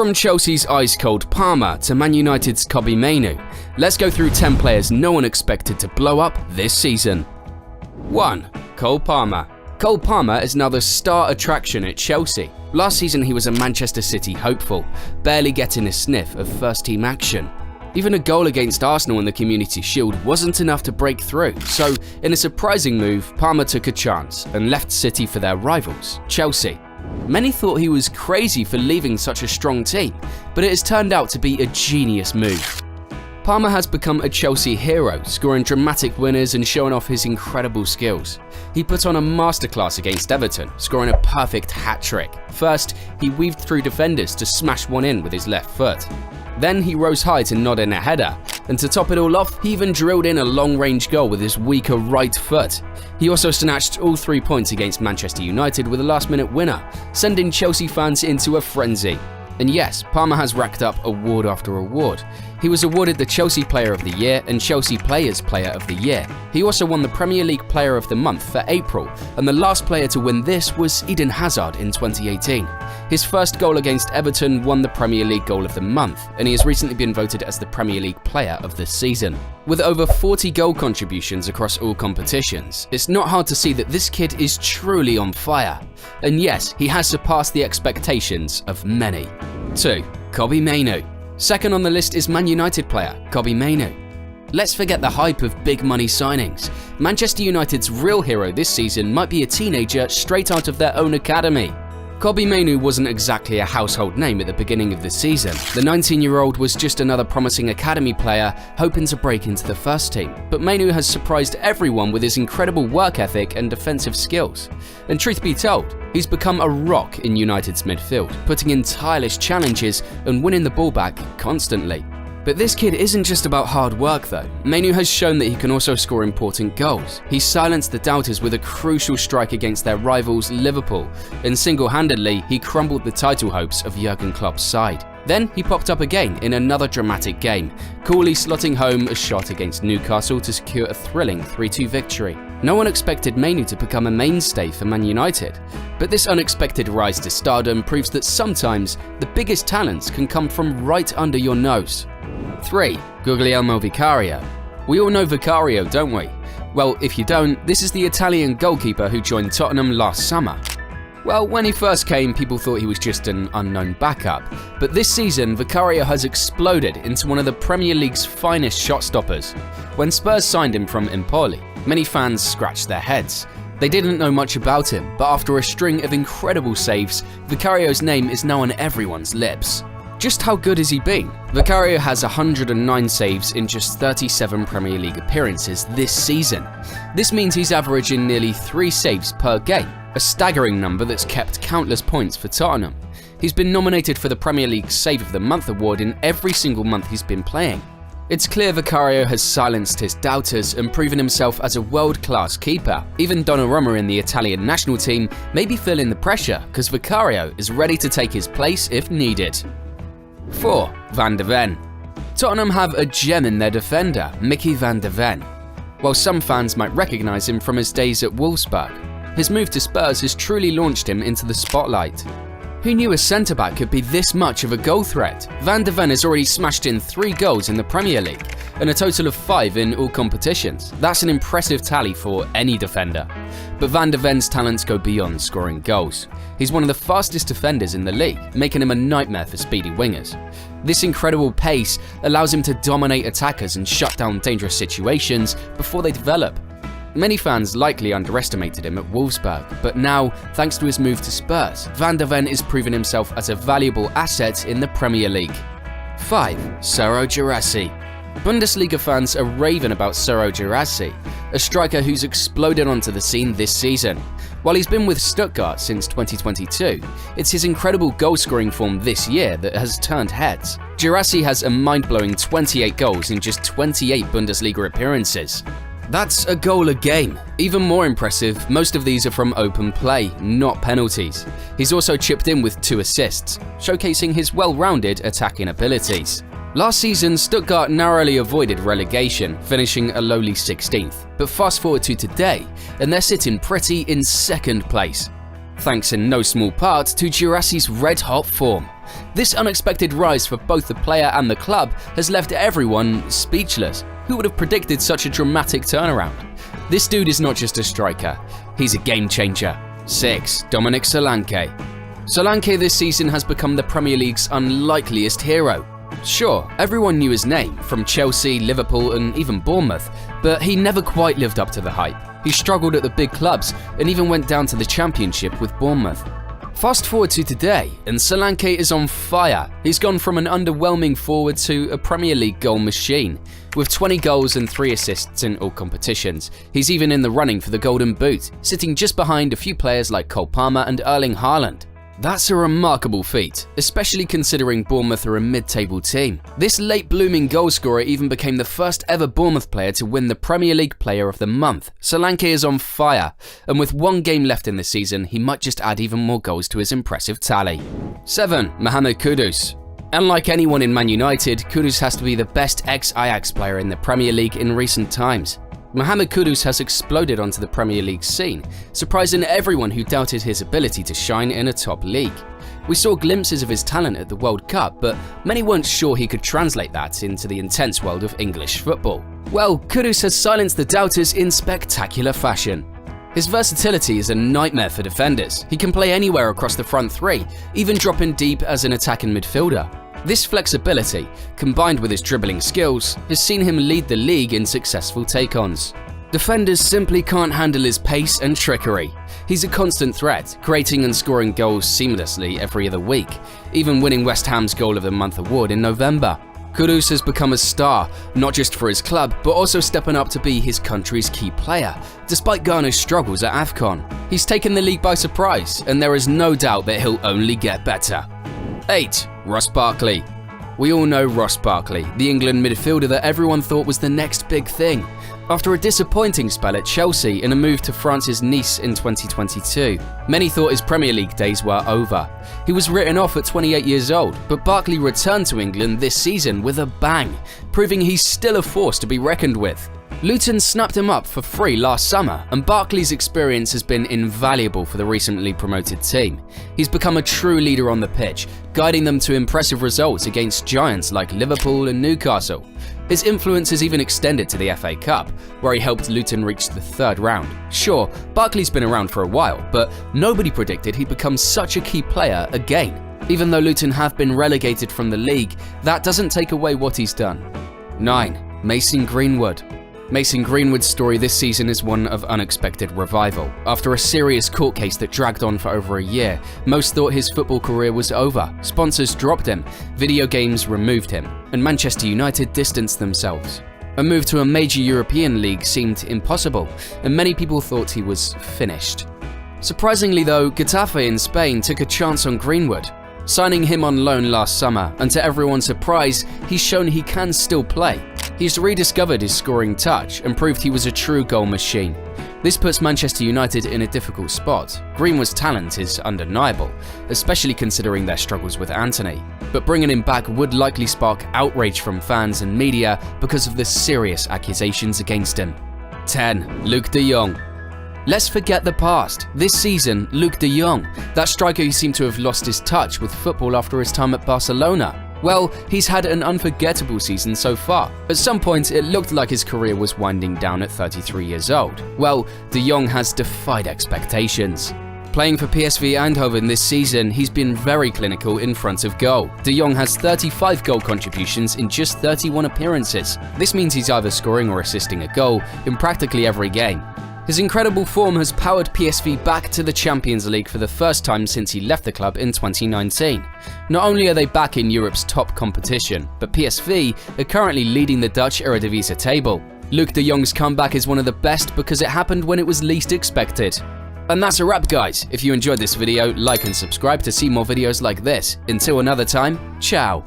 From Chelsea's ice-cold Parma to Man United's Kobbie Mainoo, let's go through 10 players no one expected to blow up this season. 1. Cole Palmer. Cole Palmer is now the star attraction at Chelsea. Last season he was a Manchester City hopeful, barely getting a sniff of first-team action. Even a goal against Arsenal in the Community Shield wasn't enough to break through, so in a surprising move, Palmer took a chance and left City for their rivals, Chelsea. Many thought he was crazy for leaving such a strong team, but it has turned out to be a genius move. Palmer has become a Chelsea hero, scoring dramatic winners and showing off his incredible skills. He put on a masterclass against Everton, scoring a perfect hat-trick. First, he weaved through defenders to smash one in with his left foot. Then he rose high to nod in a header, and to top it all off, he even drilled in a long-range goal with his weaker right foot. He also snatched all 3 points against Manchester United with a last-minute winner, sending Chelsea fans into a frenzy. And yes, Palmer has racked up award after award. He was awarded the Chelsea Player of the Year and Chelsea Players Player of the Year. He also won the Premier League Player of the Month for April, and the last player to win this was Eden Hazard in 2018. His first goal against Everton won the Premier League Goal of the Month, and he has recently been voted as the Premier League Player of the Season. With over 40 goal contributions across all competitions, it's not hard to see that this kid is truly on fire. And yes, he has surpassed the expectations of many. 2. Kobbie Mainoo. Second on the list is Man United player Kobbie Mainoo. Let's forget the hype of big money signings. Manchester United's real hero this season might be a teenager straight out of their own academy. Kobbie Mainoo wasn't exactly a household name at the beginning of the season. The 19-year-old was just another promising academy player hoping to break into the first team. But Mainoo has surprised everyone with his incredible work ethic and defensive skills. And truth be told, he's become a rock in United's midfield, putting in tireless challenges and winning the ball back constantly. But this kid isn't just about hard work though. Mainoo has shown that he can also score important goals. He silenced the doubters with a crucial strike against their rivals Liverpool, and single-handedly he crumbled the title hopes of Jurgen Klopp's side. Then he popped up again in another dramatic game, coolly slotting home a shot against Newcastle to secure a thrilling 3-2 victory. No one expected Mainoo to become a mainstay for Man United, but this unexpected rise to stardom proves that sometimes the biggest talents can come from right under your nose. 3. Guglielmo Vicario. We all know Vicario, don't we? Well, if you don't, this is the Italian goalkeeper who joined Tottenham last summer. Well, when he first came, people thought he was just an unknown backup, but this season Vicario has exploded into one of the Premier League's finest shot stoppers. When Spurs signed him from Empoli, many fans scratched their heads. They didn't know much about him, but after a string of incredible saves, Vicario's name is now on everyone's lips. Just how good has he been? Vicario has 109 saves in just 37 Premier League appearances this season. This means he's averaging nearly 3 saves per game, a staggering number that's kept countless points for Tottenham. He's been nominated for the Premier League Save of the Month award in every single month he's been playing. It's clear Vicario has silenced his doubters and proven himself as a world-class keeper. Even Donnarumma in the Italian national team may be feeling the pressure because Vicario is ready to take his place if needed. 4. Van de Ven. Tottenham have a gem in their defender, Mickey van de Ven. While some fans might recognise him from his days at Wolfsburg, his move to Spurs has truly launched him into the spotlight. Who knew a centre-back could be this much of a goal threat? Van de Ven has already smashed in 3 goals in the Premier League, and a total of 5 in all competitions. That's an impressive tally for any defender. But Van de Ven's talents go beyond scoring goals. He's one of the fastest defenders in the league, making him a nightmare for speedy wingers. This incredible pace allows him to dominate attackers and shut down dangerous situations before they develop. Many fans likely underestimated him at Wolfsburg, but now, thanks to his move to Spurs, Van de Ven is proving himself as a valuable asset in the Premier League. 5. Serhou Guirassy. Bundesliga fans are raving about Serhou Guirassy, a striker who's exploded onto the scene this season. While he's been with Stuttgart since 2022, it's his incredible goal-scoring form this year that has turned heads. Guirassy has a mind-blowing 28 goals in just 28 Bundesliga appearances. That's a goal a game. Even more impressive, most of these are from open play, not penalties. He's also chipped in with 2 assists, showcasing his well-rounded attacking abilities. Last season, Stuttgart narrowly avoided relegation, finishing a lowly 16th. But fast forward to today, and they're sitting pretty in 2nd place. Thanks in no small part to Guirassy's red-hot form. This unexpected rise for both the player and the club has left everyone speechless. Who would have predicted such a dramatic turnaround? This dude is not just a striker, he's a game changer. 6. Dominic Solanke. Solanke this season has become the Premier League's unlikeliest hero. Sure, everyone knew his name from Chelsea, Liverpool and even Bournemouth, but he never quite lived up to the hype. He struggled at the big clubs and even went down to the Championship with Bournemouth. Fast forward to today, and Solanke is on fire. He's gone from an underwhelming forward to a Premier League goal machine. With 20 goals and 3 assists in all competitions, he's even in the running for the Golden Boot, sitting just behind a few players like Cole Palmer and Erling Haaland. That's a remarkable feat, especially considering Bournemouth are a mid-table team. This late-blooming goalscorer even became the first ever Bournemouth player to win the Premier League Player of the Month. Solanke is on fire, and with 1 game left in the season, he might just add even more goals to his impressive tally. 7. Mohamed Kudus. Unlike anyone in Man United, Kudus has to be the best ex-Ajax player in the Premier League in recent times. Mohamed Kudus has exploded onto the Premier League scene, surprising everyone who doubted his ability to shine in a top league. We saw glimpses of his talent at the World Cup, but many weren't sure he could translate that into the intense world of English football. Well, Kudus has silenced the doubters in spectacular fashion. His versatility is a nightmare for defenders. He can play anywhere across the front 3, even dropping deep as an attacking midfielder. This flexibility, combined with his dribbling skills, has seen him lead the league in successful take-ons. Defenders simply can't handle his pace and trickery. He's a constant threat, creating and scoring goals seamlessly every other week, even winning West Ham's Goal of the Month award in November. Kudus has become a star, not just for his club, but also stepping up to be his country's key player, despite Ghana's struggles at AFCON. He's taken the league by surprise, and there is no doubt that he'll only get better. 8. Ross Barkley. We all know Ross Barkley, the England midfielder that everyone thought was the next big thing. After a disappointing spell at Chelsea and a move to France's Nice in 2022, many thought his Premier League days were over. He was written off at 28 years old, but Barkley returned to England this season with a bang, proving he's still a force to be reckoned with. Luton snapped him up for free last summer, and Barkley's experience has been invaluable for the recently promoted team. He's become a true leader on the pitch, guiding them to impressive results against giants like Liverpool and Newcastle. His influence has even extended to the FA Cup, where he helped Luton reach the 3rd round. Sure, Barkley's been around for a while, but nobody predicted he'd become such a key player again. Even though Luton have been relegated from the league, that doesn't take away what he's done. 9. Mason Greenwood. Mason Greenwood's story this season is one of unexpected revival. After a serious court case that dragged on for over a year, most thought his football career was over. Sponsors dropped him, video games removed him, and Manchester United distanced themselves. A move to a major European league seemed impossible, and many people thought he was finished. Surprisingly though, Getafe in Spain took a chance on Greenwood, signing him on loan last summer, and to everyone's surprise, he's shown he can still play. He's rediscovered his scoring touch and proved he was a true goal machine. This puts Manchester United in a difficult spot. Greenwood's talent is undeniable, especially considering their struggles with Antony. But bringing him back would likely spark outrage from fans and media because of the serious accusations against him. 10. Luuk De Jong. Let's forget the past. This season, Luuk De Jong, that striker who seemed to have lost his touch with football after his time at Barcelona. Well, he's had an unforgettable season so far. At some point, it looked like his career was winding down at 33 years old. Well, De Jong has defied expectations. Playing for PSV Eindhoven this season, he's been very clinical in front of goal. De Jong has 35 goal contributions in just 31 appearances. This means he's either scoring or assisting a goal in practically every game. His incredible form has powered PSV back to the Champions League for the first time since he left the club in 2019. Not only are they back in Europe's top competition, but PSV are currently leading the Dutch Eredivisie table. Luuk De Jong's comeback is one of the best because it happened when it was least expected. And that's a wrap, guys. If you enjoyed this video, like and subscribe to see more videos like this. Until another time, ciao.